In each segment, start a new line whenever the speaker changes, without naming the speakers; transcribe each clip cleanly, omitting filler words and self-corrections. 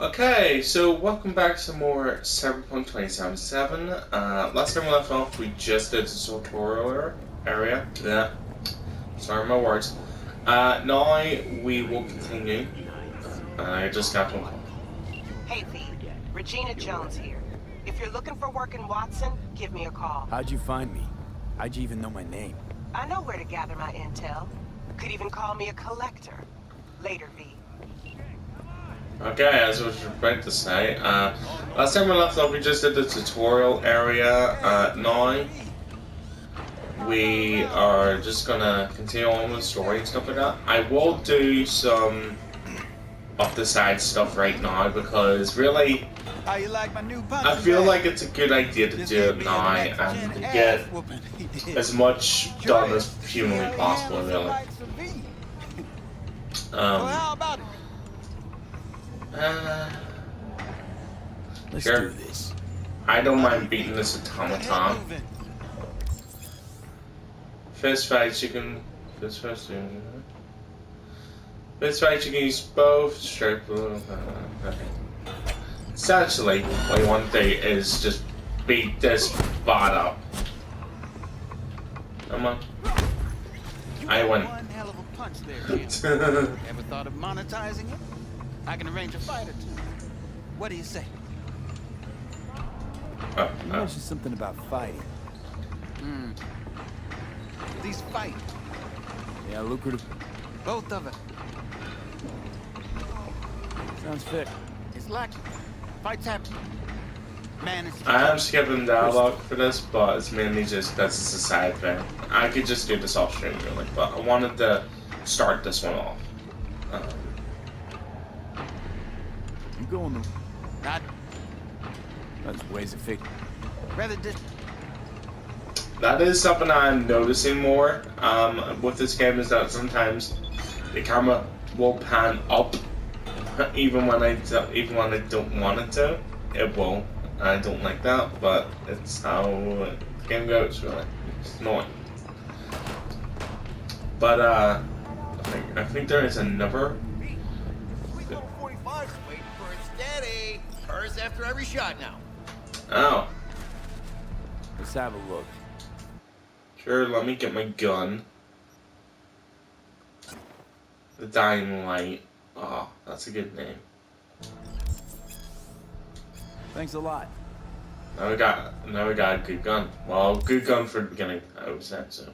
Okay, so welcome back to more Cyberpunk 2077. Last time we left off, we just did the tutorial area. Yeah, sorry my words. Now we will continue. I just got one call.
Hey V, Regina Jones here. If you're looking for work in Watson, give me a call.
How'd you find me? How'd you even know my name?
I know where to gather my intel. Could even call me a collector. Later, V.
Okay, as I was about to say, last time we left off, we just did the tutorial area. Now we are just gonna continue on with the story and stuff like that. I will do some up the side stuff right now because really,
How you like my new
I feel like it's a good idea to do it now and to get as much done as humanly possible, really.
How about it? Let's
Sure.
do this.
I don't mind beating this automaton. Fist fights, you can. Fist fights, you can use both. Strike blue. Okay. Essentially, what you want to do is just beat this bot up. Come on. I win.
One hell of a punch there, Jim. Ever thought of monetizing it? I can arrange a fight or two. What do you say? You mentioned something about fighting. These fight. Yeah, lucrative. Both of it. Sounds fit. It's like fights happen. Man, it's
I am skipping dialogue for this, but it's mainly just because it's a side thing. I could just do this off stream, really, but I wanted to start this one off.
You going to... Not... That's ways of figure. Rather just...
That is something I'm noticing more with this game, is that sometimes the camera will pan up even when I don't want it to. It will. I don't like that, but it's how the game goes, really. It's annoying. But I think there is another.
Steady. Hers after every shot now.
Oh,
Let's have a look.
sure. Let me get my gun. The Dying Light. Oh, that's a good name.
Thanks a lot.
Now we got a good gun. Well, good gun for the beginning, I would say so.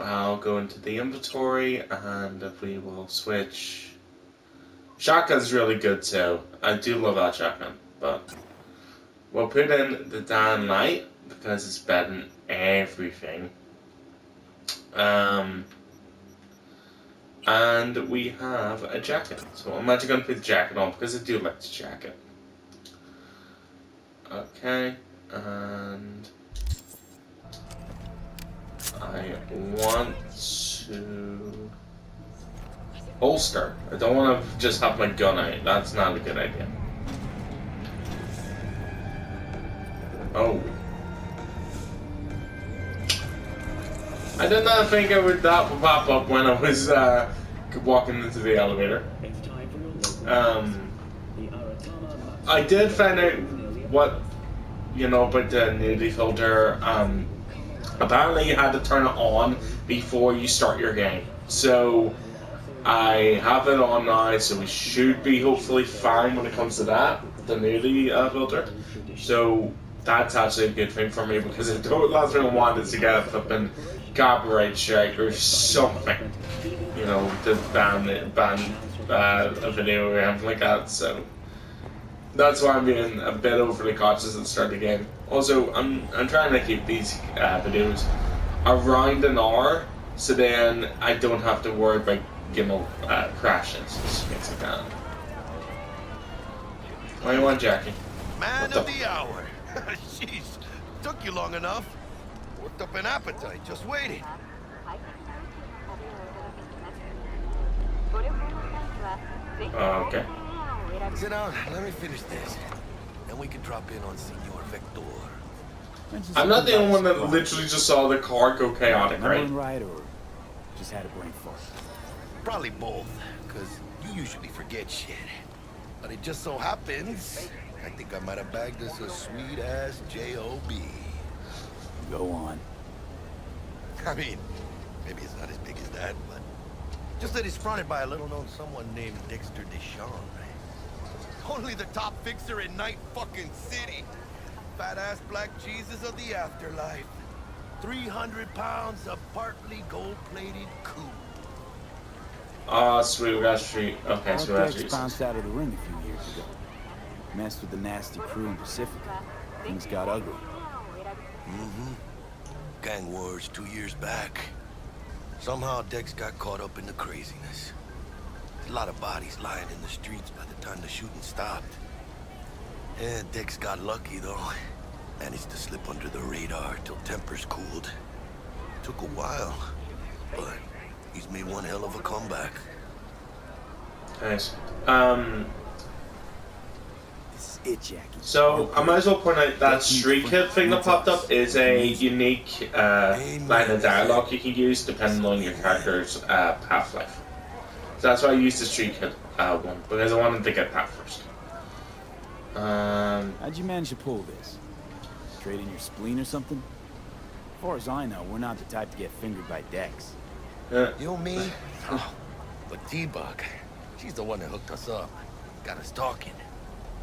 I'll go into the inventory and we will switch. Shotgun's really good too. I do love that shotgun, but we'll put in the Dying Light because it's better than everything. And we have a jacket. So I'm actually going to put the jacket on because I do like the jacket. Okay, and I want to holster. I don't want to just have my gun out. That's not a good idea. Oh. I did not think that would pop up when I was walking into the elevator. I did find out what, about the nudity filter. Apparently you had to turn it on before you start your game. So I have it on now, so we should be hopefully fine when it comes to that, the nudity filter. So that's actually a good thing for me because I don't last thing I want is to get a flipping copyright strike or something, to ban a video or anything like that. So that's why I'm being a bit overly cautious at the start of the game. Also, I'm trying to keep these videos around an hour, so then I don't have to worry about crashes, things like that. What do you want, Jackie?
Man of the hour. Jeez, took you long enough. Worked up an appetite, just waiting.
Okay.
Sit down, let me finish this. Then we can drop in on Senor Vector.
I'm not the only one that literally just saw the car go chaotic, right?
Remembering right, or just had a brain fart?
Probably both, because you usually forget shit. But it just so happens, I think I might have bagged us a sweet-ass J.O.B.
Go on.
I mean, maybe it's not as big as that, but just that it's fronted by a little-known someone named Dexter Deshawn. Only the top fixer in Night fucking City. Fat-ass black Jesus of the afterlife. 300 pounds of partly gold-plated coup.
Ah, sweet, we got street. Okay, so we got
Dex
street.
bounced out of the ring a few years ago. Messed with the nasty crew in Pacifica. Things got ugly.
Mm-hmm. Gang wars 2 years back. Somehow Dex got caught up in the craziness. A lot of bodies lying in the streets by the time the shooting stopped. And Dex got lucky, though. Managed to slip under the radar till tempers cooled. Took a while, but he's made one hell of a comeback.
Nice.
This is it, Jackie.
So I might as well point out that street kid thing that popped up is a unique line of dialogue you can use depending on your character's half-life. So that's why I used the street kid one, because I wanted to get that first.
How'd you manage to pull this? Trade in your spleen or something? As far as I know, we're not the type to get fingered by Dex.
You, me? Oh, but T-Bug, she's the one that hooked us up. Got us talking.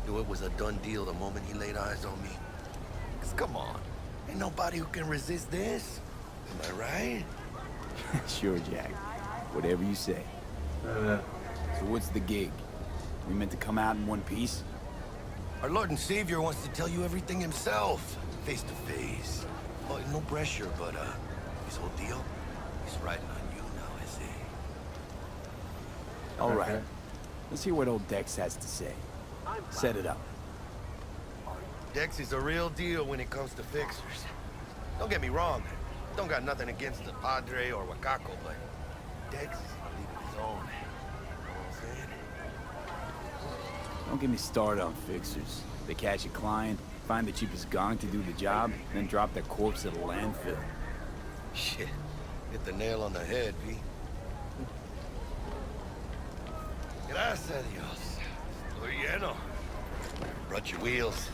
Knew it was a done deal the moment he laid eyes on me. 'Cause come on, ain't nobody who can resist this. Am I right?
Sure, Jack. Whatever you say. So what's the gig? We meant to come out in one piece?
Our Lord and Savior wants to tell you everything himself, face to face. Oh, no pressure, but his whole deal, he's riding on you now, I say.
All right. Let's hear what old Dex has to say. Set it up.
Dex is a real deal when it comes to fixers. Don't get me wrong, don't got nothing against the Padre or Wakako, but Dex is in a league of his own. You know what I'm saying?
Don't get me started on fixers. They catch a client, find the cheapest gong to do the job, then drop their corpse at a landfill.
Shit, hit the nail on the head, V. Gracias a Dios. Estoy lleno. Brought your wheels.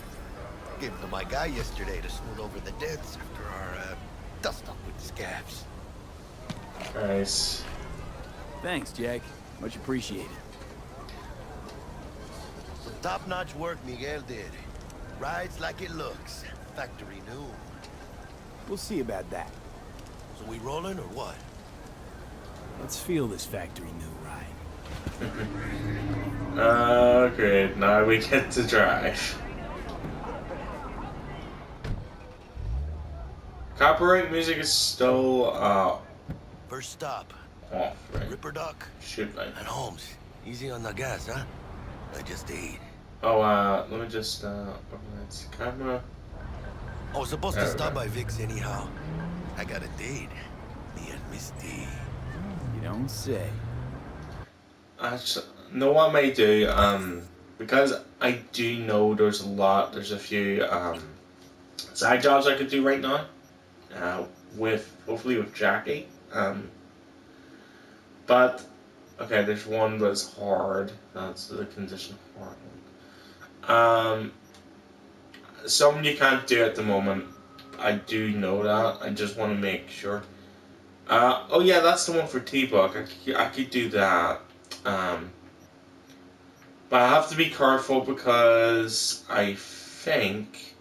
Gave them to my guy yesterday to smooth over the dents after our dust-up with the scabs.
Nice.
Thanks, Jack. Much appreciated.
Some top-notch work Miguel did. Rides like it looks. Factory new.
We'll see about that.
So we rolling or what?
Let's feel this factory new ride.
Great. Now we get to drive. Copyright music is still
First stop.
off, right?
Ripper Duck.
Shoot, like.
And Holmes. Easy on the gas, huh? I just ate.
Oh, let me just organize the camera.
I was supposed to stop by Vic's anyhow. I got a date. Me and Misty.
You don't say.
Actually, know what I may do, because I do know there's a few side jobs I could do right now, hopefully with Jackie, but okay, there's one that's hard. That's the condition hard one. Some you can't do at the moment. I do know that. I just want to make sure. Oh yeah, that's the one for T-Bug. I could do that. But I have to be careful because I think.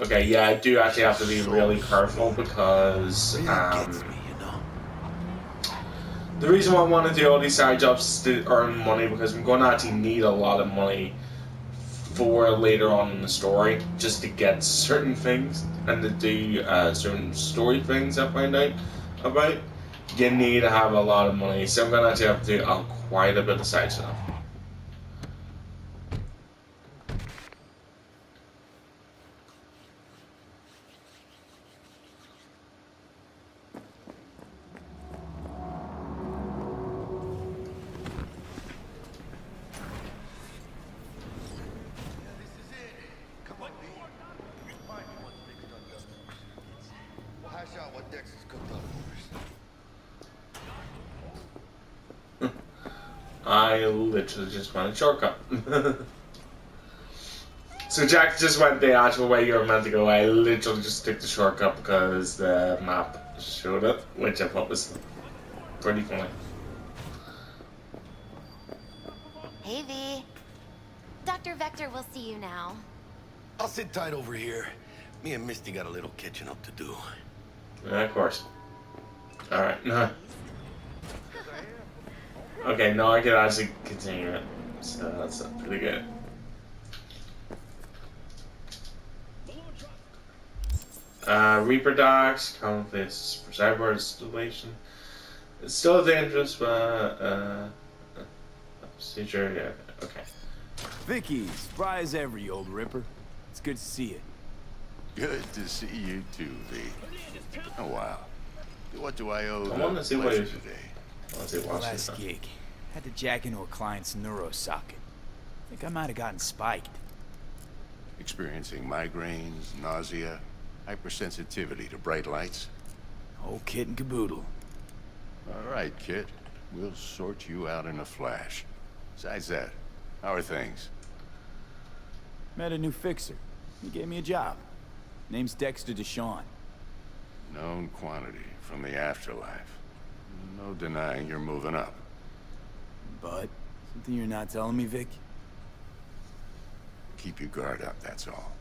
Okay, yeah, I do actually have to be really careful because
Gets me, you know.
the reason why I want to do all these side jobs is to earn money, because I'm going to actually need a lot of money for later on in the story, just to get certain things and to do certain story things I find out about. You need to have a lot of money, so I'm going to actually have to do quite a bit of side stuff.
We'll hash out what Dex has cooked up for us.
I literally just went a shortcut. So Jack just went the actual way you were meant to go. I literally just took the shortcut because the map showed it, which I thought was pretty funny.
Hey, V. Dr. Vector will see you now.
I'll sit tight over here. Me and Misty got a little catching up to do.
Yeah, of course. Alright, no. Okay, now I can actually continue it. So that's pretty good. Reaper Docks, conflicts for cyber installation. It's still dangerous, but procedure, yeah, okay.
Vicky, spry as ever, you old ripper. It's good to see you.
Good to see you too, V. Oh wow. What do I owe
I want to see what
pleasure
it is.
today?
I want to see what's
Last gig. Had to jack into a client's neuro socket. Think I might have gotten spiked.
Experiencing migraines, nausea, hypersensitivity to bright lights?
Whole kit and caboodle.
All right, kid. We'll sort you out in a flash. Besides that, how are things?
Met a new fixer. He gave me a job. Name's Dexter Deshawn.
Known quantity from the afterlife. No denying you're moving up.
But, something you're not telling me, Vic?
Keep your guard up, that's all.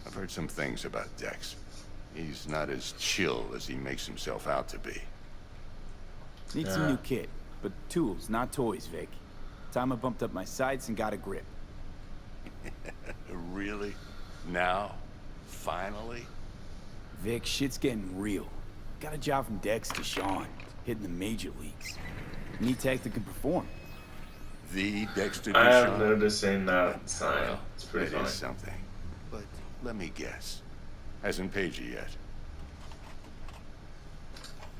I've heard some things about Dex. He's not as chill as he makes himself out to be.
Need some new kit, but tools, not toys, Vic. Time I bumped up my sights and got a grip.
Really? Now? Finally?
Vic, shit's getting real. Got a job from Dex to Sean, hitting the major leagues. Need tech that can perform.
The Dexter
I am
Deshawn?
noticing that sign. It's pretty
It
funny.
is something. But let me guess. Hasn't paid you yet.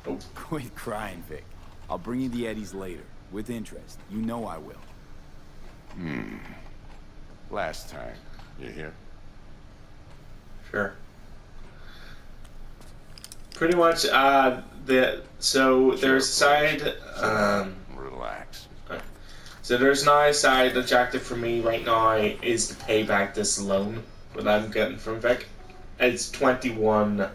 Oh,
Quit crying, Vic. I'll bring you the eddies later, with interest. You know I will.
Last time. You hear?
sure. Pretty much, there's a side,
Relax.
so there's now a side objective for me right now is to pay back this loan that I'm getting from Vic. It's 21,000.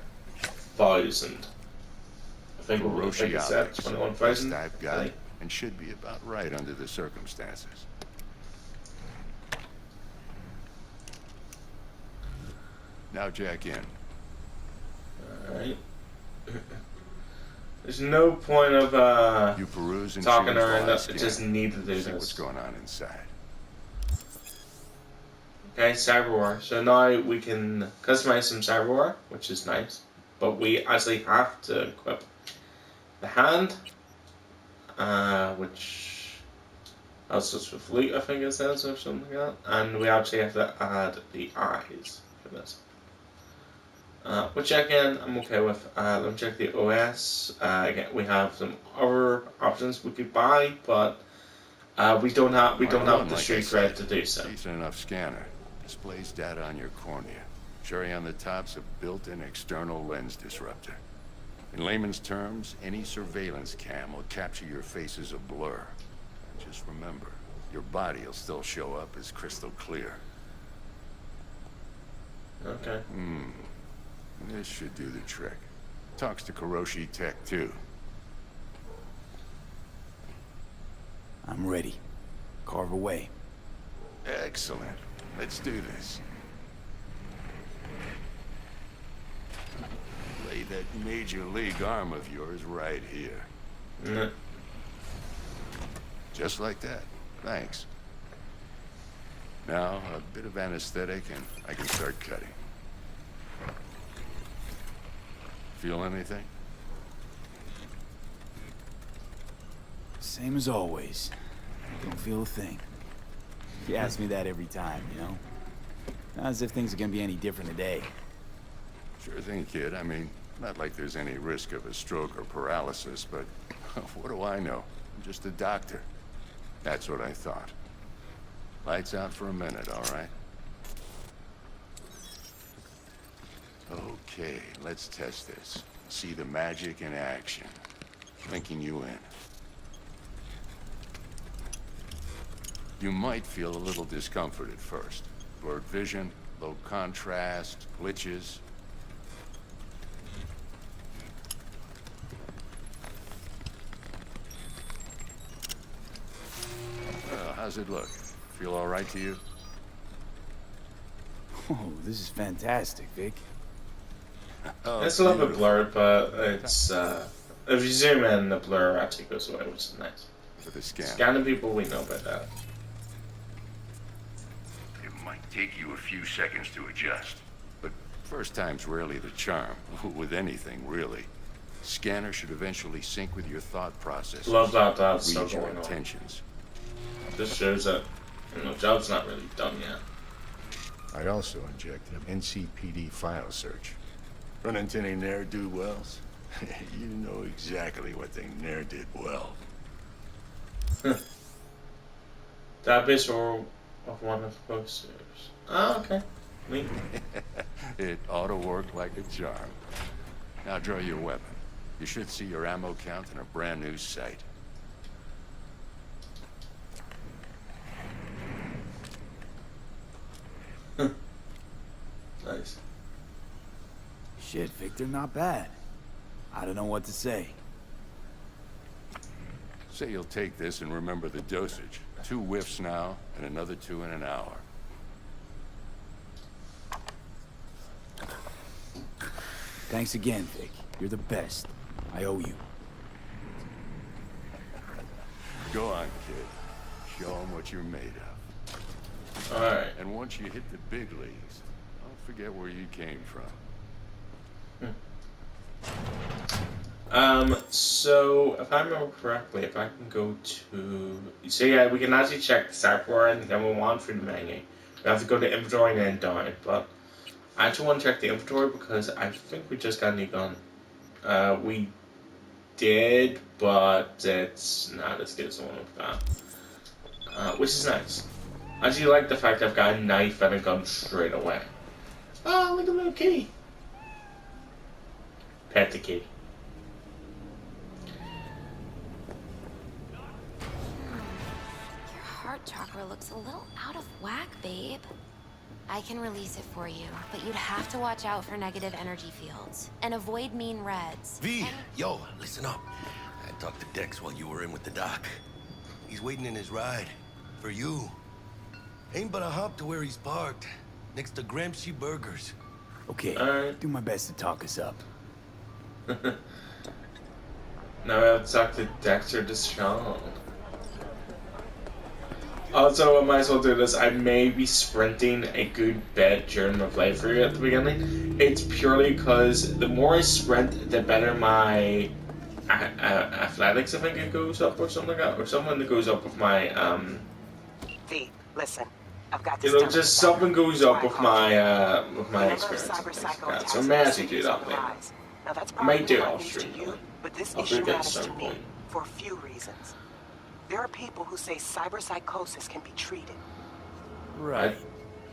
I think it said
Best
21,000.
I've got, and should be about right under the circumstances. Now jack in.
Alright. There's no point of
You peruse and
talking
choose the
around.
last
I
scan.
just need to do
See what's
this.
going on inside.
Okay, cyber war. So now we can customize some cyber war, which is nice. But we actually have to equip the hand, which that's just with loot, I think it says, or something like that. And we actually have to add the eyes for this. Which again, I'm okay with. Let me check the OS. Again, we have some other options we could buy, but we don't have the
Like
street
I said,
cred to do so.
Decent enough scanner. Displays data on your cornea. Cherry on the top's a built-in external lens disruptor. In layman's terms, any surveillance cam will capture your face as a blur. And just remember, your body will still show up as crystal clear.
Okay.
This should do the trick. Talks to Kuroshi Tech, too.
I'm ready. Carve away.
Excellent. Let's do this. Lay that major league arm of yours right here.
Mm.
Just like that. Thanks. Now, a bit of anesthetic and I can start cutting. Feel anything?
Same as always. Don't feel a thing. You ask me that every time, you know? Not as if things are gonna be any different today.
Sure thing, kid. I mean, not like there's any risk of a stroke or paralysis, but what do I know? I'm just a doctor. That's what I thought. Lights out for a minute, all right? Okay, let's test this. See the magic in action. Linking you in. You might feel a little discomfort at first. Blurred vision, low contrast, glitches. How's it look? Feel all right to you?
Oh, this is fantastic, Vic.
Oh,
It's a little bit blurred, but it's if you zoom in, the blur actually goes away, which is nice.
For the scan.
Scanning people, we know about that.
It might take you a few seconds to adjust, but first time's rarely the charm. With anything, really. Scanner should eventually sync with your thought process.
Love that that's
Read
still
your
going on.
intentions.
This shows that the job's not really done yet.
I also injected an NCPD file search. Run into any ne'er-do-wells? You know exactly what they ne'er did well.
Database or of one of the posters. Oh, okay. Neat.
It ought to work like a charm. Now draw your weapon. You should see your ammo count in a brand new sight.
Nice.
Shit, Victor, not bad. I don't know what to say.
Say you'll take this and remember the dosage. 2 whiffs now, and another 2 in an hour.
Thanks again, Vic. You're the best. I owe you.
Go on, kid. Show them what you're made of.
Alright.
And once you hit the big leagues, don't forget where you came from.
So if I remember correctly, if I can go to, so yeah, we can actually check the software and then we'll on through the menu. We have to go to inventory and then down, but I actually want to check the inventory because I think we just got a new gun. We did, but it's not as good as the one we've got, which is nice. I actually like the fact I've got a knife and a gun straight away. Oh, look at the little kitty. Pet the kitty.
Heart chakra looks a little out of whack, babe. I can release it for you, but you'd have to watch out for negative energy fields and avoid mean reds.
V, yo, listen up. I talked to Dex while you were in with the doc. He's waiting in his ride. For you. Ain't but a hop to where he's parked. Next to Gramsci Burgers.
Okay,
Alright.
do my best to talk us up.
Now we have to talk to Dexter Deshawn. Also, I might as well do this. I may be sprinting a good bit during my playthrough at the beginning. It's purely because the more I sprint, the better my athletics, I think it goes up or something like that. Or something that goes up with my,
V, listen. I've got this
you know,
done
just
with
something goes up with my
The
experience.
number of cyber psycho
Yeah,
attacks
so I
in
may
the
actually
city
do
is
that
on the
later.
rise. Now that's
I may
probably
do it
not
off
news to
stream,
you,
though.
but this
I'll
issue
figure it
matters
at
to
some
me
point.
for a few reasons. There are people who say cyberpsychosis can be treated.
Right.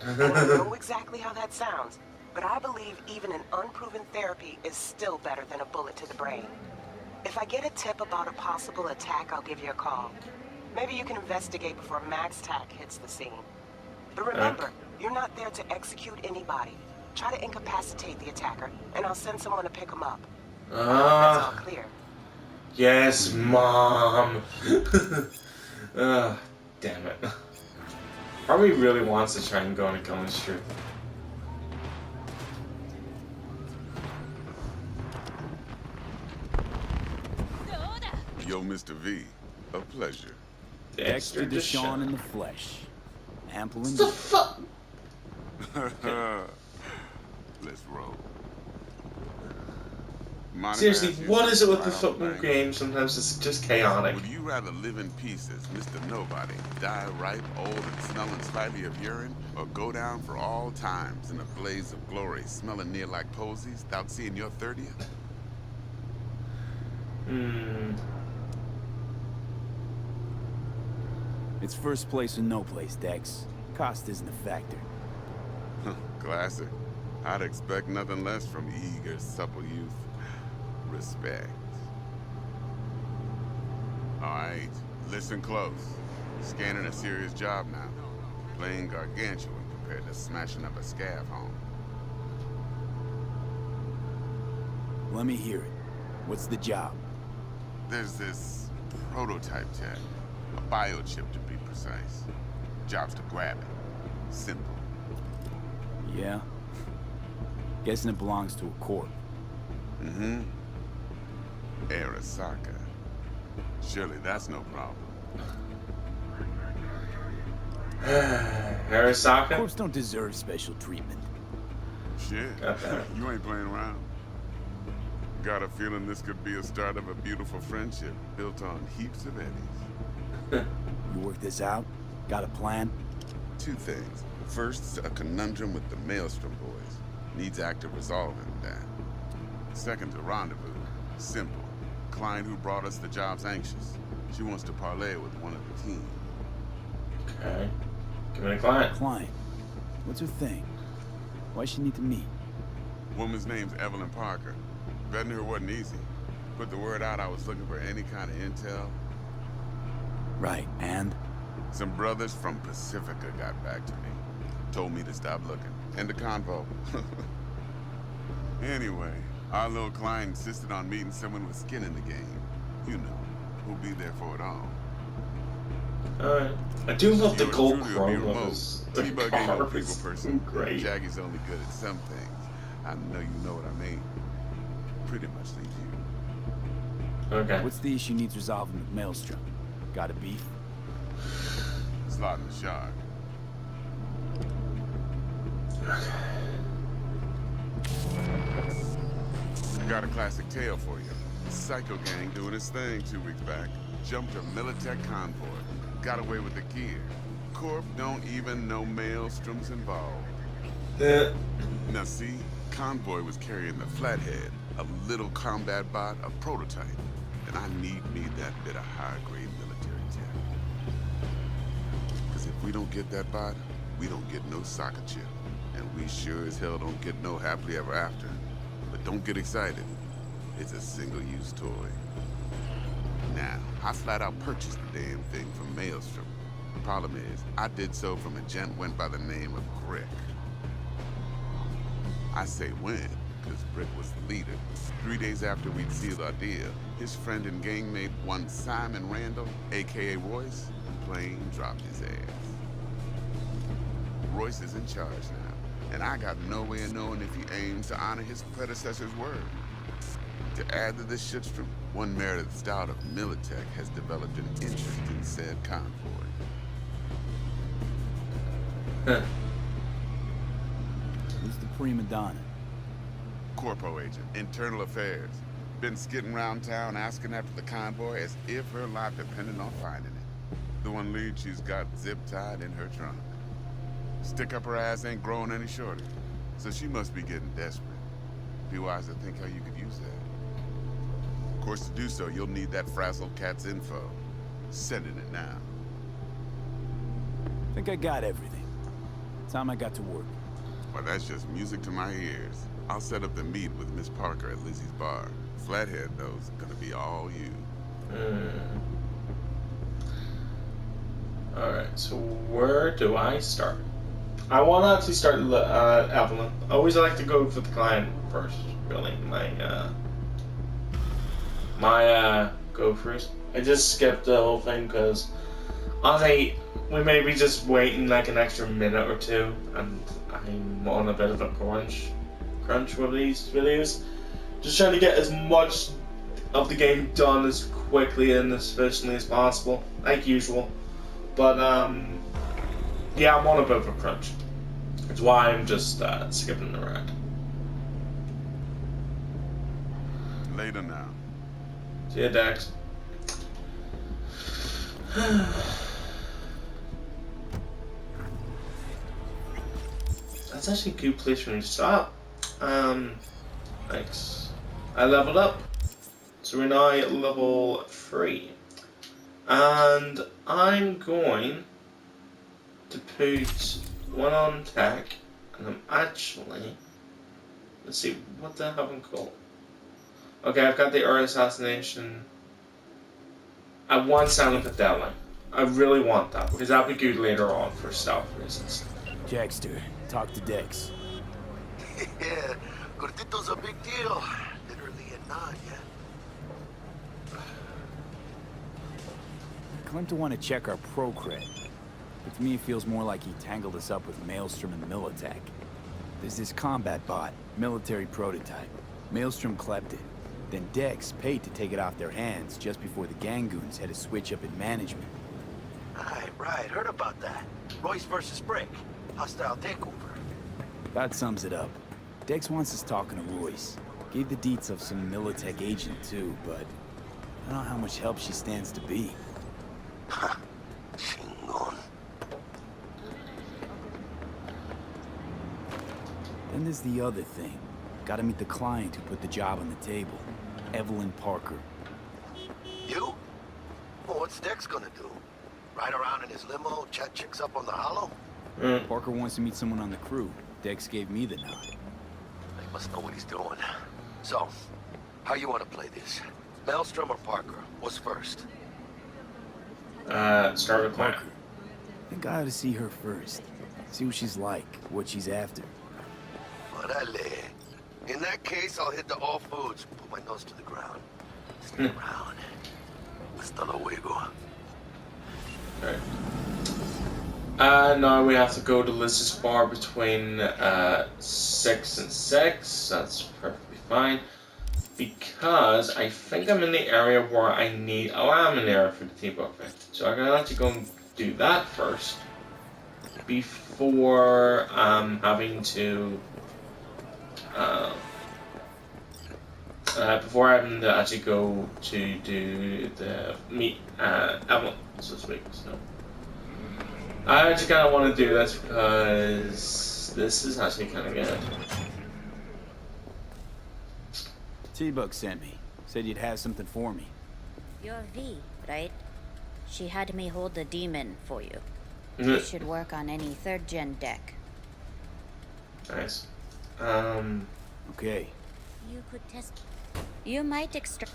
And I know exactly how that sounds, but I believe even an unproven therapy is still better than a bullet to the brain. If I get a tip about a possible attack, I'll give you a call. Maybe you can investigate before Max Tack hits the scene. But remember, you're not there to execute anybody. Try to incapacitate the attacker, and I'll send someone to pick him up. I hope that's all clear.
Yes, Mom. Damn it. Probably really wants to try and go on a killing streak.
Yo, Mr. V, a pleasure.
Dexter Deshawn in the flesh. Ample
What
and
the fuck?
Let's roll. Mind if I
Seriously,
ask you
what is it with the
something right off
football
bat?
game? Sometimes it's just chaotic.
Would you rather live in pieces, Mr. Nobody, die ripe, old, and smelling slightly of urine, or go down for all times in a blaze of glory, smelling near like posies, without seeing your 30th?
It's first place or no place, Dex. Cost isn't a factor.
Classic. I'd expect nothing less from eager, supple youth. Respect. All right, listen close. Scanning a serious job now. Playing gargantuan compared to smashing up a scav home.
Let me hear it. What's the job?
There's this prototype tech. A biochip to be precise. Job's to grab it. Simple.
Yeah? Guessing it belongs to a corp.
Mm-hmm. Arasaka. Surely that's no problem.
Arasaka?
Corps don't deserve special treatment.
Shit. You ain't playing around. Got a feeling this could be a start of a beautiful friendship built on heaps of eddies.
You work this out? Got a plan?
Two things. First, a conundrum with the Maelstrom boys. Needs active resolving that. Second, a rendezvous. Simple. Client who brought us the job's anxious. She wants to parlay with one of the team.
Okay. Give me a client.
Client? What's her thing? Why she need to meet?
Woman's name's Evelyn Parker. Vetting her wasn't easy. Put the word out I was looking for any kind of intel.
Right, and?
Some brothers from Pacifica got back to me. Told me to stop looking. End the convo. Anyway, our little client insisted on meeting someone with skin in the game. You know, who'll be there for it all.
Alright. I do love the
Yours
gold
truly will be
chrome of
remote.
his
T-Bug ain't no
car.
people
It's
person.
great.
Jackie's only good at some things. I know you know what I mean. Pretty much leave you.
Okay.
What's the issue needs resolving with Maelstrom? Got a beef?
Slotting the shark. Got a classic tale for you. Psycho gang doing his thing 2 weeks back. Jumped a Militech convoy. Got away with the gear. Corp don't even know Maelstrom's involved. Now see, convoy was carrying the Flathead, a little combat bot, a prototype. And I need me that bit of high-grade military tech. Because if we don't get that bot, we don't get no soccer chip. And we sure as hell don't get no happily ever after. But don't get excited. It's a single-use toy. Now, I flat out purchased the damn thing from Maelstrom. The problem is, I did so from a gent went by the name of Brick. I say when, because Brick was the leader. 3 days after we'd sealed our deal, his friend and gangmate, one Simon Randall, aka Royce, plain dropped his ass. Royce is in charge now, and I got no way of knowing if he aims to honor his predecessor's word. To add to this shitstrom, one Meredith Stout of Militech has developed an interest in said convoy.
Who's the prima donna?
Corpo agent, internal affairs. Been skidding around town asking after the convoy as if her life depended on finding it. The one lead she's got zip-tied in her trunk. Stick up her ass ain't growing any shorter, so she must be getting desperate. Be wise to think how you could use that. Of course, to do so, you'll need that frazzled cat's info. Sending it now.
Think I got everything. Time I got to work.
Well, that's just music to my ears. I'll set up the meet with Miss Parker at Lizzie's bar. Flathead, though, is gonna be all you.
Alright, so where do I start? I want to actually start Evelyn. I always like to go for the client first, really. My go-throughs. I just skipped the whole thing because honestly, we may be just waiting like an extra minute or two, and I'm on a bit of a crunch with these videos. Just trying to get as much of the game done as quickly and as efficiently as possible, like usual. But yeah, I'm on a bit of a crunch. That's why I'm just skipping around.
Later now.
See ya, Dax. That's actually a good place for me to stop. Thanks. I leveled up. So we're now at level 3. And I'm going to put one on tech, and I'm actually, let's see, what the hell have I called? Okay, I've got the Earth Assassination. I want Silent Deadline. I really want that because that'll be good later on for stealth reasons.
Jackster, talk to Dex.
Yeah, Gordito's a big deal. Literally and not, yeah.
Claimed to want to check our pro cred, but to me it feels more like he tangled us up with Maelstrom and Militech. There's this combat bot, military prototype. Maelstrom clept it. Then Dex paid to take it off their hands just before the Gangoons had a switch up in management.
Right, heard about that. Royce versus Brick. Hostile takeover.
That sums it up. Dex wants us talking to Royce. Gave the deets of some Militech agent too, but I don't know how much help she stands to be.
Ha. Chingon.
Then there's the other thing. Gotta meet the client who put the job on the table. Evelyn Parker.
You? Well, what's Dex gonna do? Ride around in his limo, chat chicks up on the hollow?
Parker wants to meet someone on the crew. Dex gave me the nod.
He must know what he's doing. So, how you want to play this? Maelstrom or Parker? What's first?
Start with
Parker. I think I ought to see her first. See what she's like, what she's after.
Orale. In that case, I'll hit the all foods. Put my nose to the ground. Stay around. Hasta luego.
Right. Now we have to go to Liz's bar between 6 and 6. That's perfectly fine. Because I think I'm in the area where I need... Oh, I'm in the area for the T-Bug thing. So I'm going to have to go and do that first. Before having to... before having to actually go to do the meet Evelyn this week. So I actually kind of want to do this because this is actually kind of good.
T-Bug sent me. Said you'd have something for me.
You're V, right? She had me hold the demon for you.
Mm-hmm.
It should work on any 3rd gen deck.
Nice.
Okay.
You could test. You might extract.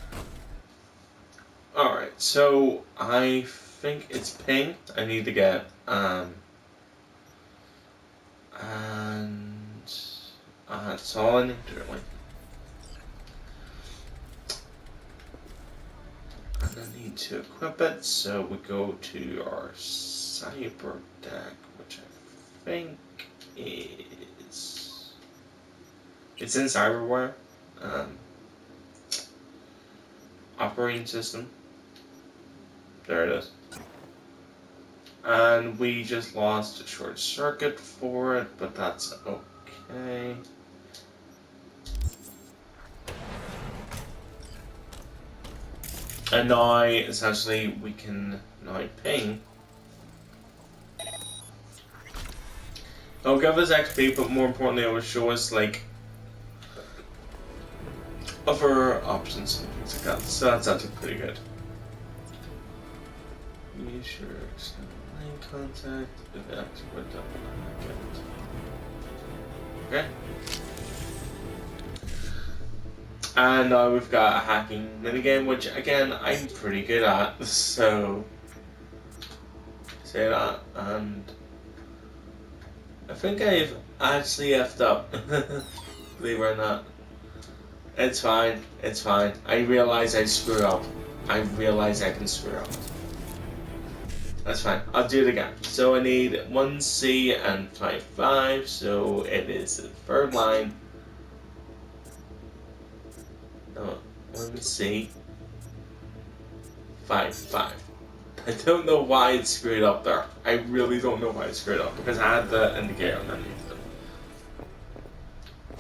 Alright, so I think it's ping I need to get. And that's all I need to really. And I need to equip it, so we go to our cyber deck, which I think is... It's in cyberware. Operating system. There it is. And we just lost a short circuit for it, but that's okay. And now, essentially, we can now ping. It'll give us XP, but more importantly, it will show us, like, other options and things like that. So that's actually pretty good. Use your external line contact. Evacuate that line. Okay. And now we've got a hacking minigame, which again I'm pretty good at. So say that, and I think I've actually effed up. Believe it or not. It's fine. It's fine. I realize I screwed up. I realize I can screw up. That's fine. I'll do it again. So I need 1C and 5-5. So it is the 3rd line. No, 1C 5-5. I don't know why it's screwed up there. I really don't know why it's screwed up because I had the indicator underneath it.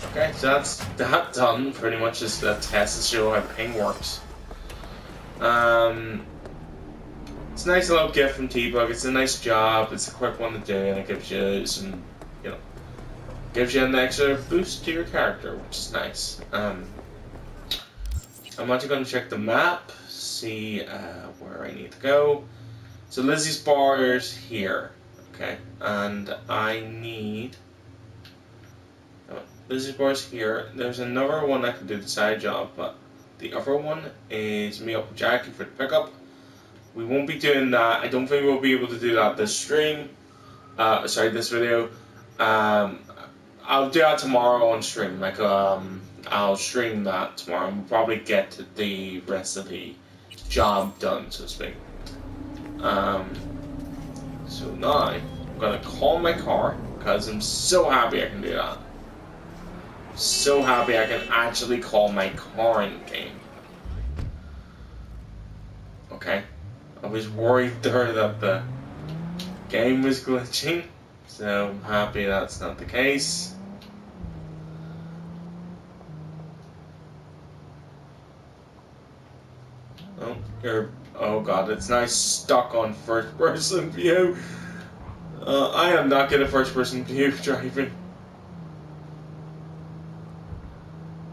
Okay, so that's that done. Pretty much just a test to show how ping works. It's a nice little gift from T-Bug. It's a nice job. It's a quick one to do, and it gives you some, gives you an extra boost to your character, which is nice. I'm actually going to check the map, see where I need to go. So Lizzie's bar is here, okay, and I need. Lizzie's bar is here. There's another one I can do the side job, but the other one is me up with Jackie for the pickup. we won't be doing that. I don't think we'll be able to do that this stream. Sorry, this video. I'll do that tomorrow on stream. Like, I'll stream that tomorrow and we'll probably get the rest of the job done, so to speak. So now I'm gonna call my car because I'm so happy I can do that. So happy I can actually call my car in game. Okay. I was worried there that the game was glitching, so I'm happy that's not the case. Oh god, it's now stuck on first person view. I am not good at first person view driving.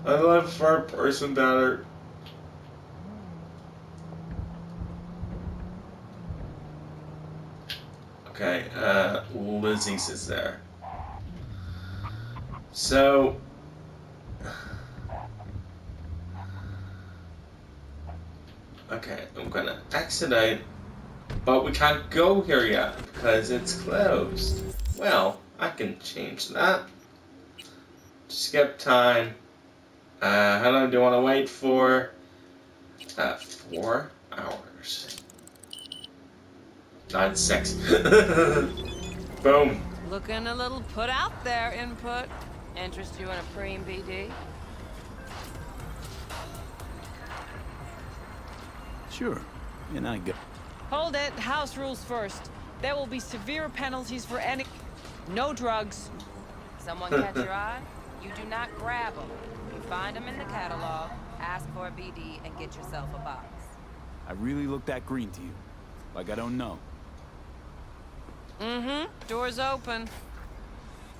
I love third person better. Okay, Lizzie's is there. So okay, I'm gonna exit out, but we can't go here yet because it's closed. Well, I can change that. Skip time. How long do you want to wait for? 4 hours. 9-6. Boom.
Looking a little put out there, input. Interest you in a preem BD?
Sure. And I go.
Hold it. House rules first. There will be severe penalties for any... No drugs. Someone catch your eye? You do not grab them. You find them in the catalog, ask for a BD, and get yourself a box.
I really look that green to you. Like I don't know.
Mm-hmm. Door's open.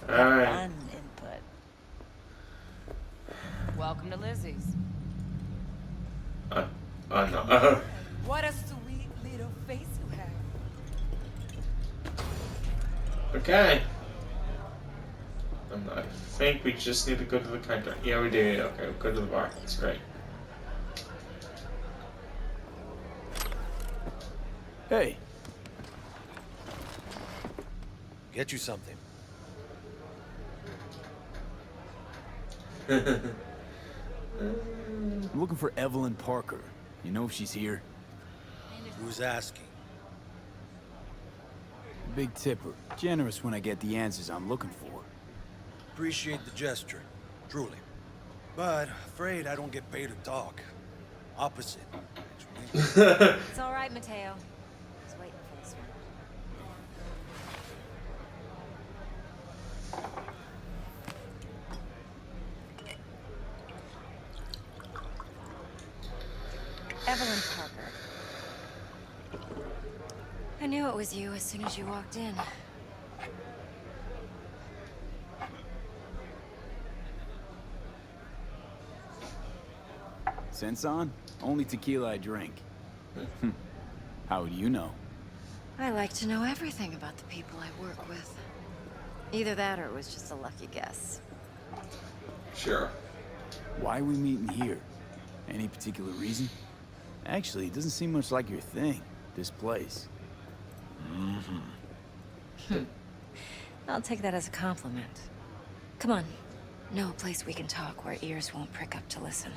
Alright.
Fun input. Welcome to Lizzie's.
No.
What a sweet little face you have.
Okay. I think we just need to go to the counter. Yeah, we do. Okay, we'll go to the bar. That's great.
Hey.
Get you something.
I'm looking for Evelyn Parker. You know if she's here?
Who's asking?
Big tipper. Generous when I get the answers I'm looking for.
Appreciate the gesture, truly. But afraid I don't get paid to talk. Opposite, actually.
It's all right, Mateo. I was waiting for this one. Evelyn Parker. I knew it was you as soon as you walked in.
Sense on? Only tequila I drink. How do you know?
I like to know everything about the people I work with. Either that or it was just a lucky guess.
Sure.
Why are we meeting here? Any particular reason? Actually, it doesn't seem much like your thing, this place.
I'll take that as a compliment. Come on. Know a place we can talk where ears won't prick up to listen.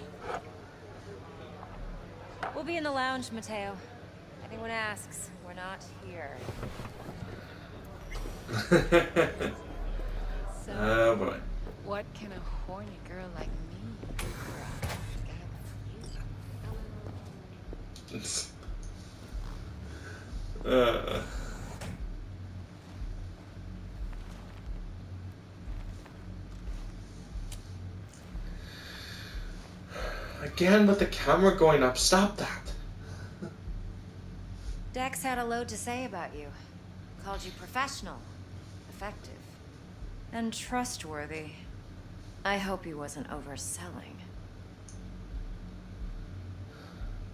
We'll be in the lounge, Mateo. Anyone asks, we're not here. So,
Oh boy.
what can a horny girl like me do for a
Again with the camera going up. Stop that.
Dex had a load to say about you. Called you professional, effective, and trustworthy. I hope he wasn't overselling.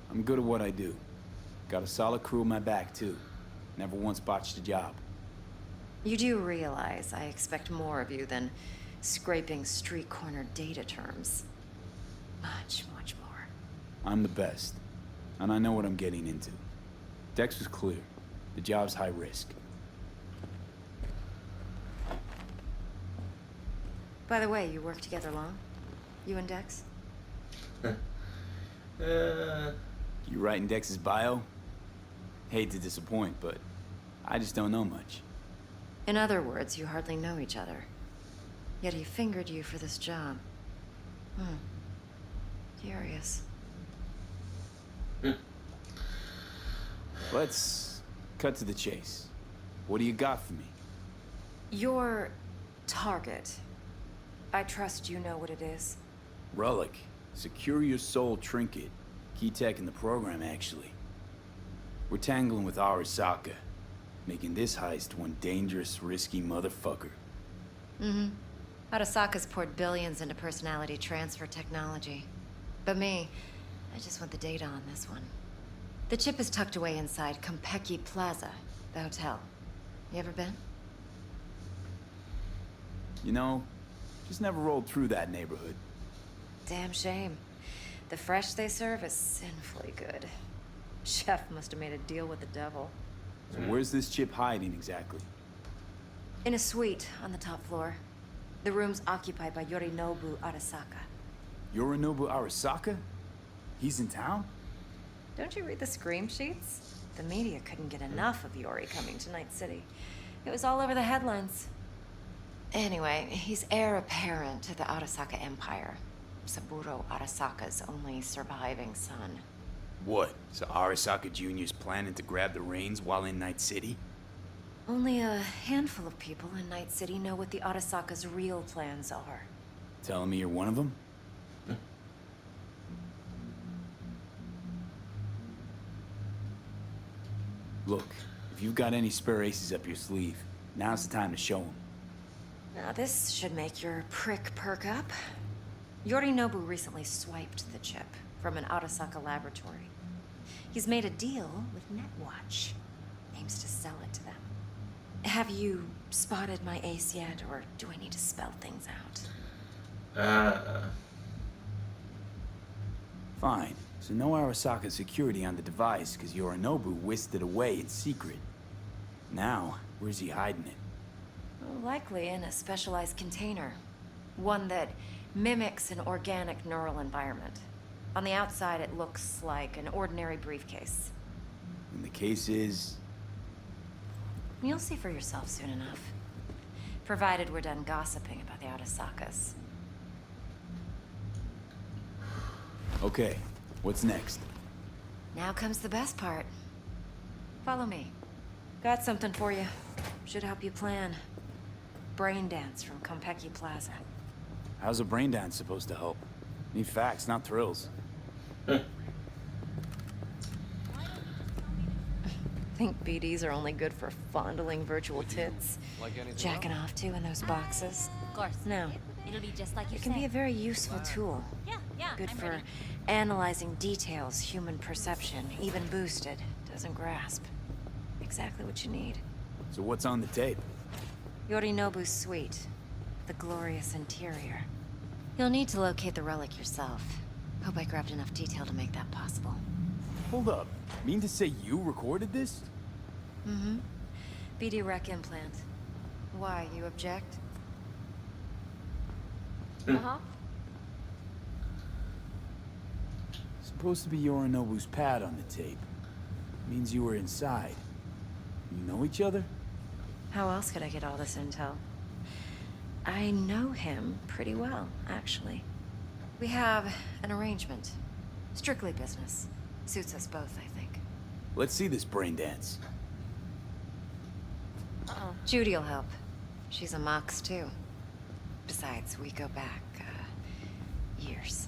I'm good at what I do. Got a solid crew on my back, too. Never once botched a job.
You do realize I expect more of you than scraping street corner data terms. Much, much more.
I'm the best. And I know what I'm getting into. Dex was clear. The job's high risk.
By the way, you work together long? You and Dex?
You writing Dex's bio? Hate to disappoint, but I just don't know much.
In other words, you hardly know each other. Yet he fingered you for this job. Curious.
Let's cut to the chase. What do you got for me?
Your target. I trust you know what it is.
Relic. Secure your soul trinket. Key tech in the program, actually. We're tangling with Arasaka, making this heist one dangerous, risky motherfucker.
Arasaka's poured billions into personality transfer technology. But me, I just want the data on this one. The chip is tucked away inside Konpeki Plaza, the hotel. You ever been?
You know, just never rolled through that neighborhood.
Damn shame. The fresh they serve is sinfully good. Chef must have made a deal with the devil.
So where's this chip hiding exactly?
In a suite on the top floor. The room's occupied by Yorinobu Arasaka.
Yorinobu Arasaka? He's in town?
Don't you read the scream sheets? The media couldn't get enough of Yori coming to Night City. It was all over the headlines. Anyway, he's heir apparent to the Arasaka Empire. Saburo Arasaka's only surviving son.
What? So Arasaka Jr.'s planning to grab the reins while in Night City?
Only a handful of people in Night City know what the Arasaka's real plans are.
Telling me you're one of them? Look, if you've got any spare aces up your sleeve, now's the time to show them.
Now this should make your prick perk up. Yorinobu recently swiped the chip from an Arasaka laboratory. He's made a deal with Netwatch. Aims to sell it to them. Have you spotted my ace yet, or do I need to spell things out?
Fine. So no Arasaka security on the device, because Yorinobu whisked it away in secret. Now, where's he hiding it?
Well, likely in a specialized container. One that mimics an organic neural environment. On the outside, it looks like an ordinary briefcase.
And the case is...
You'll see for yourself soon enough. Provided we're done gossiping about the Arasakas.
Okay, what's next?
Now comes the best part. Follow me. Got something for you. Should help you plan. Brain dance from Konpeki Plaza.
How's a brain dance supposed to help? Need facts, not thrills.
Think BDs are only good for fondling virtual tits? Jacking off to in those boxes?
Of course.
No.
It'll be just like you
It can be a
said.
very useful tool.
Yeah,
Good
I'm
for
ready.
analyzing details human perception, even boosted, doesn't grasp. Exactly what you need.
So what's on the tape?
Yorinobu's suite. The glorious interior. You'll need to locate the relic yourself. Hope I grabbed enough detail to make that possible.
Hold up. Mean to say you recorded this?
Mm-hmm. BD rec implant. Why, you object? Uh-huh.
Supposed to be Yorinobu's pad on the tape. Means you were inside. You know each other?
How else could I get all this intel? I know him pretty well, actually. We have an arrangement. Strictly business. Suits us both, I think.
Let's see this brain dance.
Uh-oh. Judy'll help. She's a Mox, too. Besides, we go back, years.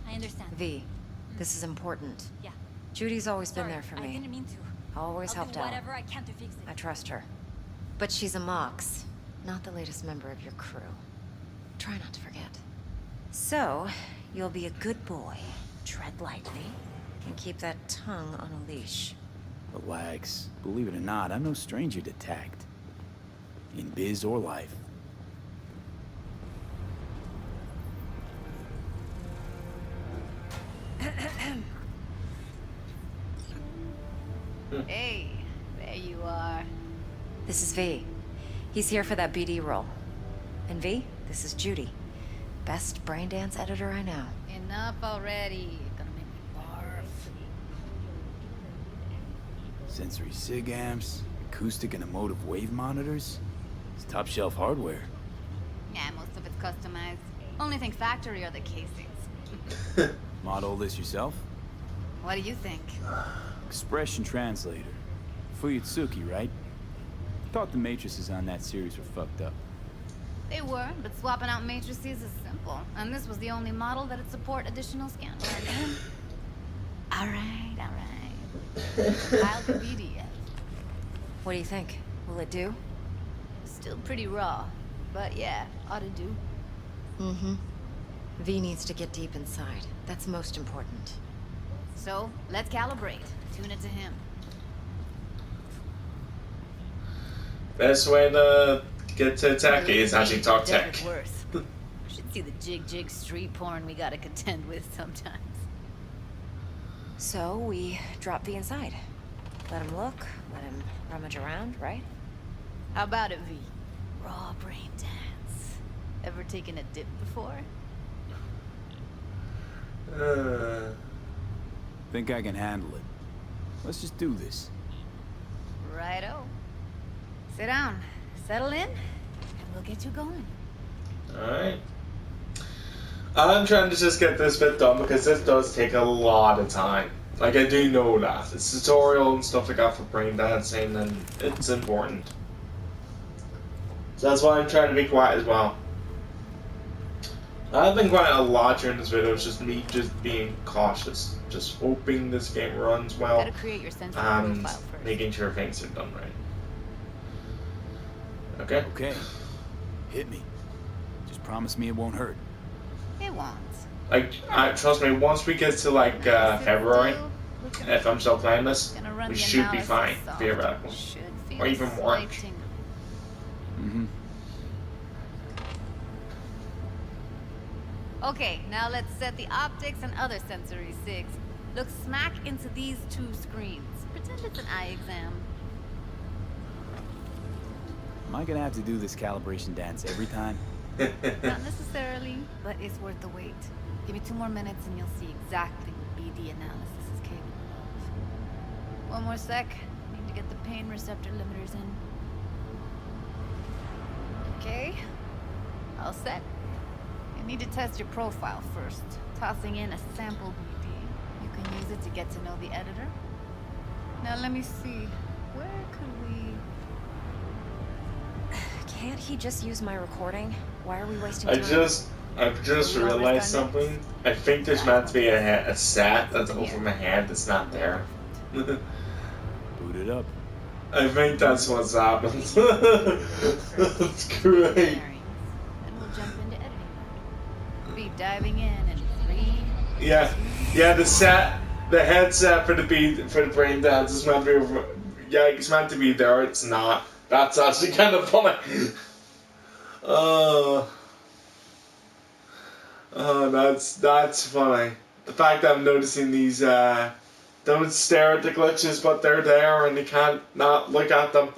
I understand.
V, this is important.
Yeah.
Judy's always been
Sorry,
there for
I
me.
didn't mean to.
Always
I'll
helped
do
out.
whatever I can to fix it.
I trust her. But she's a Mox, not the latest member of your crew. Try not to forget. So, you'll be a good boy, tread lightly, and keep that tongue on a leash.
Relax. Believe it or not, I'm no stranger to tact. In biz or life.
Hey, there you are.
This is V. He's here for that BD role. And V, this is Judy. Best braindance editor I know.
Enough already. Gonna make me barf.
Sensory sig amps, acoustic and emotive wave monitors. It's top shelf hardware.
Yeah, most of it's customized. Only thing factory are the casings.
Model this yourself?
What do you think?
Expression translator. Fuyutsuki, right? Thought the matrices on that series were fucked up.
They were, but swapping out matrices is simple. And this was the only model that'd support additional scan time. Alright, alright. Compiled the BD yet.
What do you think? Will it do?
Still pretty raw. But yeah, ought to do.
Mm-hmm. V needs to get deep inside. That's most important.
So, let's calibrate. Tune it to him.
Best way to get to tech is actually talk tech.
Worse. We should see the jig street porn we gotta contend with sometimes.
So we drop V inside. Let him look, let him rummage around, right?
How about it, V? Raw brain dance. Ever taken a dip before?
Think I can handle it. Let's just do this.
Righto. Sit down, settle in, and we'll get you going.
Alright. I'm trying to just get this bit done because this does take a lot of time. Like, I do know that. It's tutorial and stuff like that for brain dancing, and it's important. So that's why I'm trying to be quiet as well. I've been quiet a lot during this video. It's just me just being cautious. Just hoping this game runs well.
Gotta create your sensory
And
profile first.
making sure things are done right. Okay?
Okay. Hit me. Just promise me it won't hurt.
It won't.
Like, trust me, once we get to like February, if I'm still playing this, we should be fine, theoretically. Or even March.
Mm-hmm.
Okay, now let's set the optics and other sensory sigs. Look smack into these two screens. Pretend it's an eye exam.
Am I gonna have to do this calibration dance every time?
Not necessarily, but it's worth the wait. Give me 2 more minutes and you'll see exactly what BD analysis is capable of. One more sec. Need to get the pain receptor limiters in. Okay. All set. You need to test your profile first. Tossing in a sample BD. You can use it to get to know the editor. Now let me see. Where could we...
Can't he just use my recording? Why are we wasting time?
I've just realized something. I think there's meant to be a set that's over my head that's not there.
Boot it up.
I think that's what's happened. That's great.
And we'll jump into editing mode. Be diving in 3.
Yeah, the headset for the brain dance is meant to be over. Yeah, it's meant to be there. It's not. That's actually kind of funny. That's funny. The fact that I'm noticing these, don't stare at the glitches, but they're there and you can't not look at them.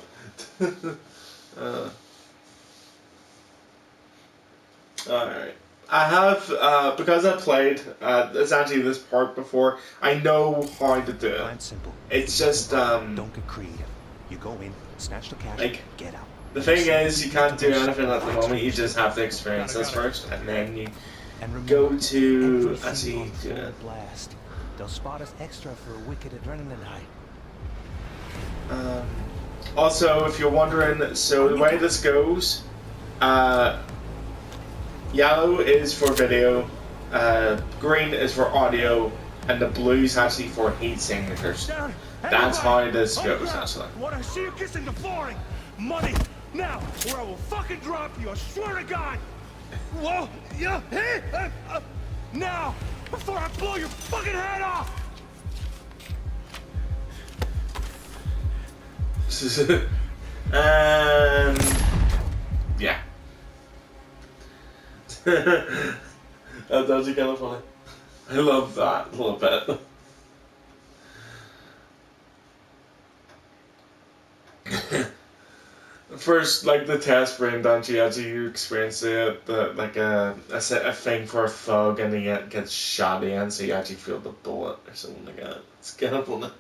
Alright. I have, because I played, essentially this part before, I know how to do it.
Simple.
It's just,
don't get creative. You go in, snatch the cash,
like,
get out.
the thing is, you can't do anything at the moment, you just have to experience this first, and then you go to, let's see,
blast. They'll spot us extra for a wicked adrenaline high.
Also, if you're wondering, so the way this goes, yellow is for video, green is for audio, and the blue is actually for heat signatures. That's how this goes, actually.
What I see you kissing the flooring! Money! Now, or I will fucking drop you, I swear to God! Whoa! Yeah! Hey! Now! Before I blow your fucking head off!
Yeah. That's actually kind of funny. I love that a little bit. first, like the test brain, don't you? As you experience it, like a thing for a thug, and he gets shot in, so you actually feel the bullet or something like that. It's kind of funny.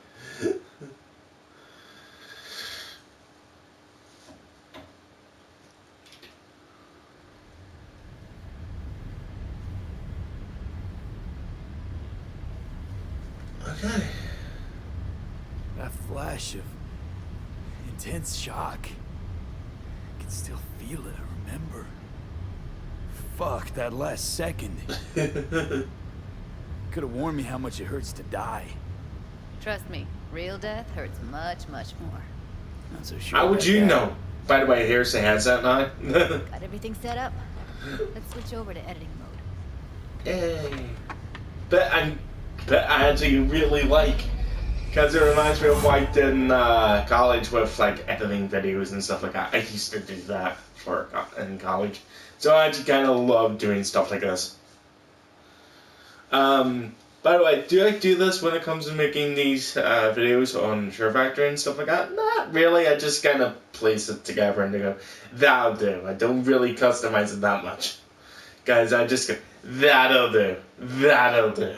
Okay.
That flash of intense shock. I can still feel it, I remember. Fuck, that last second. Could have warned me how much it hurts to die.
Trust me, real death hurts much, much more.
Not so sure.
How would you know? By the way, here's the headset now.
Got everything set up? Let's switch over to editing mode.
Yay. But I actually really like, because it reminds me of what I did in college with like editing videos and stuff like that. I used to do that in college, so I actually kind of love doing stuff like this. By the way, do I do this when it comes to making these videos on Share Factory and stuff like that? Not really. I just kind of place it together and go, that'll do. I don't really customize it that much, guys. I just go, that'll do. That'll do.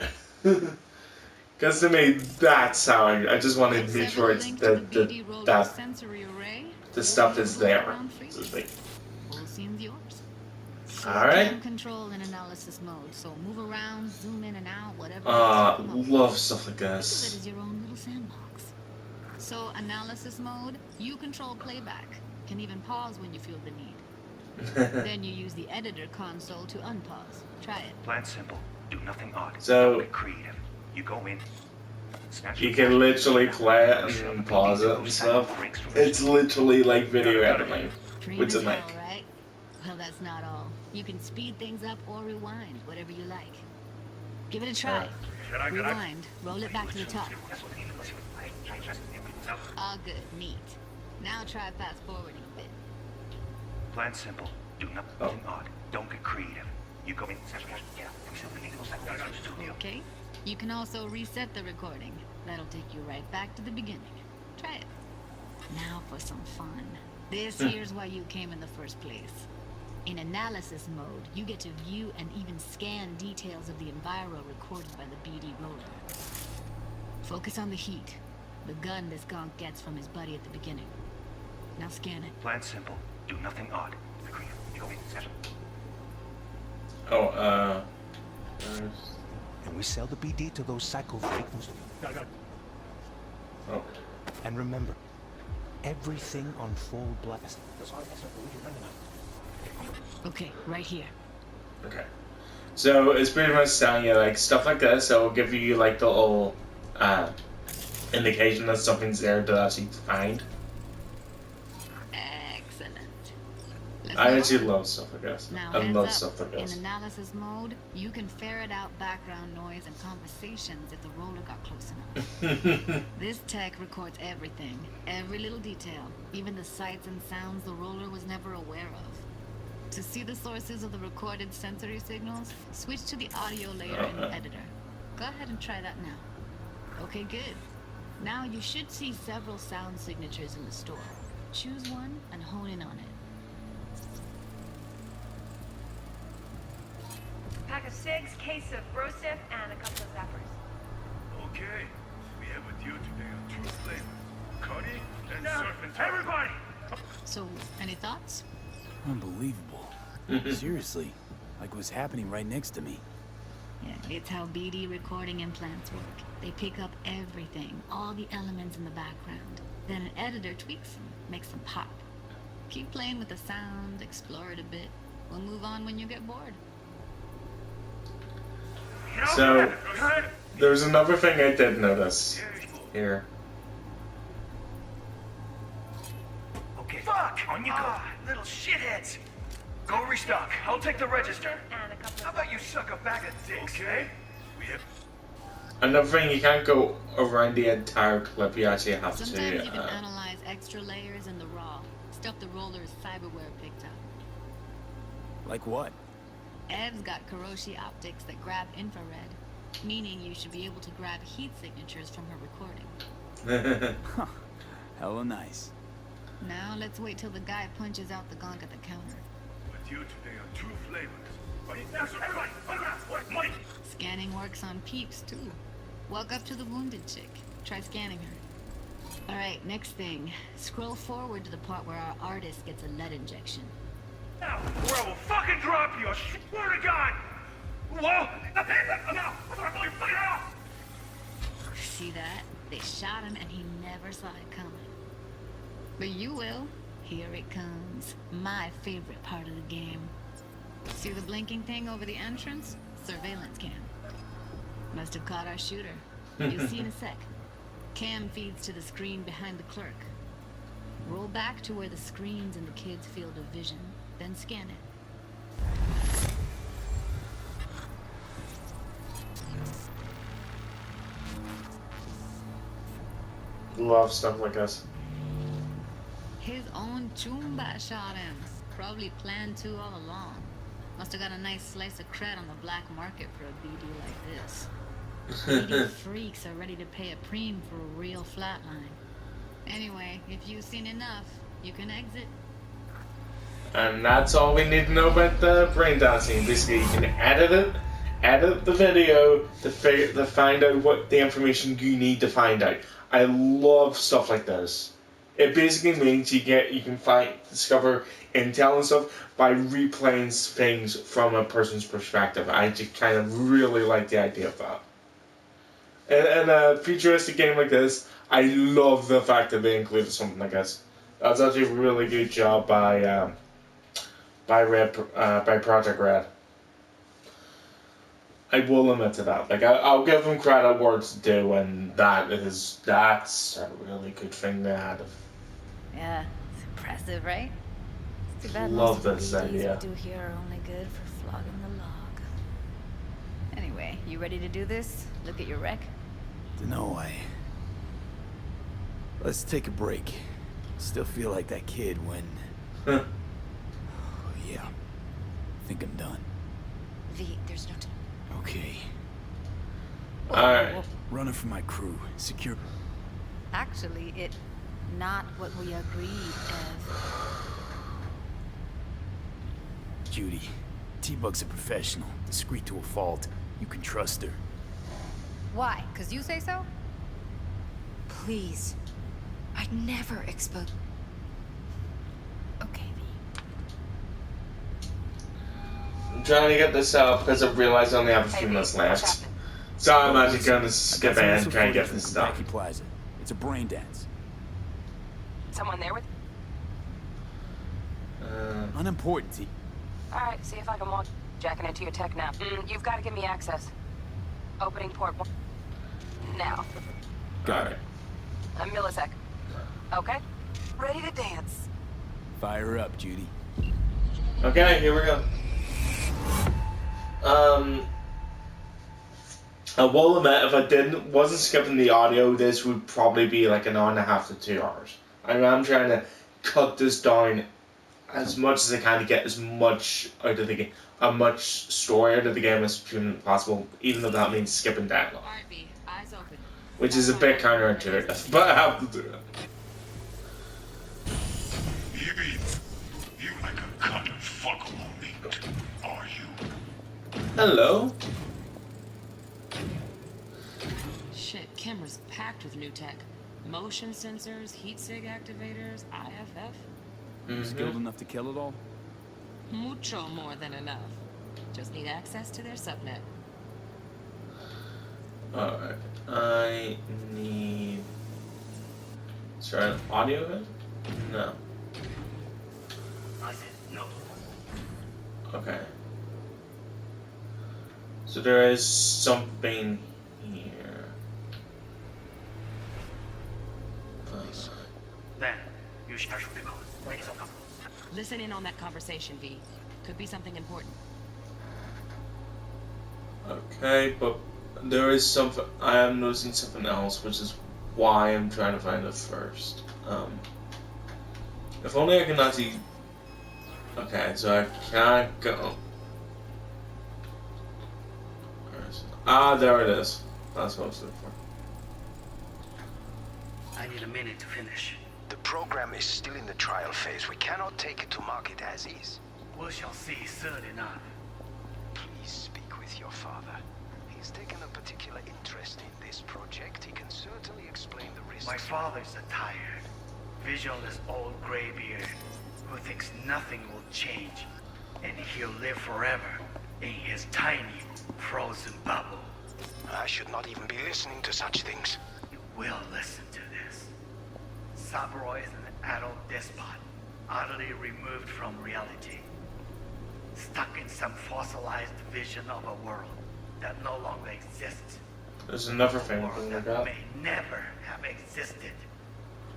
Because to me, that's how I just want to make sure it's that the stuff is there. So to speak. Alright.
Control and analysis mode, so move around, zoom in and out, whatever.
Love stuff like this.
It is your own little sandbox. So analysis mode, you control playback. Can even pause when you feel the need. Then you use the editor console to unpause. Try it.
Plan simple. Do nothing odd.
So
Be creative. You go in.
You can literally play it and pause it and stuff. It's literally like video editing, which is nice.
Right? Well, that's not all. You can speed things up or rewind, whatever you like. Give it a try. Rewind. Roll it back to the top. All good. Neat. Now try fast forwarding a bit.
Plan simple. Do nothing odd. Don't get creative. You go in.
Okay. You can also reset the recording. That'll take you right back to the beginning. Try it. Now for some fun. This here's why you came in the first place. In analysis mode, you get to view and even scan details of the enviro recorded by the BD roller. Focus on the heat, the gun this gonk gets from his buddy at the beginning. Now scan it.
Plan simple. Do nothing odd. And we sell the BD to those psycho freaks.
Oh.
And remember, everything on full blast.
Okay, right here.
Okay. So it's pretty much telling you like stuff like this, so it'll give you like the little indication that something's there to actually find.
Excellent.
I actually love stuff like this.
Now,
I love stuff like this.
In analysis mode, you can ferret out background noise and conversations if the roller got close enough. This tech records everything, every little detail, even the sights and sounds the roller was never aware of. To see the sources of the recorded sensory signals, switch to the audio layer in the editor. Go ahead and try that now. Okay, good. Now you should see several sound signatures in the store. Choose one and hone in on it.
Pack of 6, case of Brosif, and a couple of zappers.
Okay, we have with you today on Truth Flavor. Cody and Surfing. Everybody!
So, any thoughts?
Unbelievable. Seriously, like what's happening right next to me.
Yeah, it's how BD recording implants work. They pick up everything, all the elements in the background. Then an editor tweaks them, makes them pop. Keep playing with the sound, explore it a bit. We'll move on when you get bored.
So there's another thing I did notice here.
Okay. Fuck! On you go, little shitheads! Go restock. I'll take the register. How about you suck a bag of dicks? Okay. We have.
Another thing, you can't go around the entire clip. You actually have
Sometimes
to.
you can analyze extra layers in the raw. Stuff the roller's cyberware picked up.
Like what?
Ev's got Kiroshi optics that grab infrared, meaning you should be able to grab heat signatures from her recording.
Huh. Hella nice.
Now let's wait till the guy punches out the gong at the counter.
With you today are two flavors. Everybody, what money?
Scanning works on peeps, too. Walk up to the wounded chick. Try scanning her. Alright, next thing. Scroll forward to the part where our artist gets a lead injection.
Now, or I will fucking drop you, I swear to God! Whoa! Now! Before I blow your fucking head off!
See that? They shot him and he never saw it coming. But you will. Here it comes. My favorite part of the game. See the blinking thing over the entrance? Surveillance cam. Must have caught our shooter. You'll see in a sec. Cam feeds to the screen behind the clerk. Roll back to where the screen's in the kid's field of vision, then scan it.
Love stuff like this.
His own Chumba shot him. Probably planned to all along. Must have got a nice slice of cred on the black market for a BD like this. BD freaks are ready to pay a preem for a real flatline. Anyway, if you've seen enough, you can exit.
And that's all we need to know about the brain dancing. Basically, you can edit the video to find out what the information you need to find out. I love stuff like this. It basically means you can discover intel and stuff by replaying things from a person's perspective. I just kind of really like the idea of that. In a futuristic game like this, I love the fact that they included something like this. That's actually a really good job by Project Red. I will admit to that. Like I'll give them credit where it's due, and that's a really good thing they had.
Yeah, it's impressive, right? It's too bad
Love
most of the
this
BDs
idea.
we do here are only good for flogging the log.
Anyway, you ready to do this? Look at your rec?
No, let's take a break. Still feel like that kid when...
Huh.
Yeah. I think I'm done.
V, there's no time.
Okay.
Alright.
Running for my crew. Secure...
Actually, it... not what we agreed, Ev.
Judy. T-Bug's a professional. Discreet to a fault. You can trust her.
Why? 'Cause you say so?
Please. I'd never expose...
Okay, V.
I'm trying to get this out because I realized I only have a few minutes left. So I'm actually going to skip ahead and try and get this done.
Plaza. It's a brain dance.
Someone there with
Unimportant, T.
Alright, see if I can walk jacking into your tech now. You've got to give me access. Opening port 1. Now.
Got it.
A millisecond. Okay. Ready to dance.
Fire up, Judy.
Okay, here we go. I will admit, if I wasn't skipping the audio, this would probably be like an hour and a half to 2 hours. I am trying to cut this down as much as I can to get as much out of the game, as much story out of the game as possible, even if that means skipping dialogue.
Alright, V. Eyes open.
Which is a bit counterintuitive, but I have to do it.
You like a cunt of fuckable meat, are you?
Hello?
Shit, camera's packed with new tech. Motion sensors, heat sig activators, IFF.
Skilled enough to kill it all?
Mucho more than enough. Just need access to their subnet.
Alright, I need... Is there an audio of it? No.
I said no.
Okay. So there is something here.
Then, you should be called.
Listen in on that conversation, V. Could be something important.
Okay, but there is something. I am noticing something else, which is why I'm trying to find it first. If only I can actually. Okay, so I can't go. There it is. That's what I was looking for.
I need a minute to finish.
The
program is still in the trial phase. We cannot take it to market as is.
We shall see soon enough.
Please speak with your father. He's taken a particular interest in this project. He can certainly explain the risks.
My father's a tired, visionless old graybeard who thinks nothing will change, and he'll live forever in his tiny, frozen bubble.
I should not even be listening to such things.
You will listen to this. Saburo is an adult despot, utterly removed from reality. Stuck in some fossilized vision of a world that no longer exists.
There's another
A
thing
world
like
that
that.
may never have existed.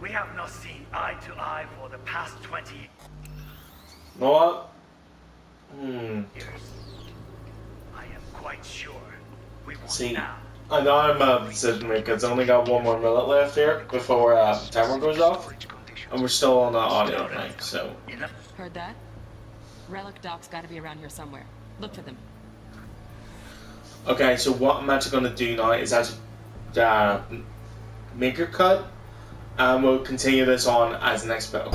We have not seen eye to eye for the past 20 years.
You know what?
I am quite sure we will
See,
now.
I know I'm a decision maker. It's only got 1 more minute left here before the timer goes off. And we're still on the audio thing, so.
Heard that? Relic Doc's gotta be around here somewhere. Look for them.
Okay, so what I'm actually going to do now is actually make a cut. And we'll continue this on as the next bit.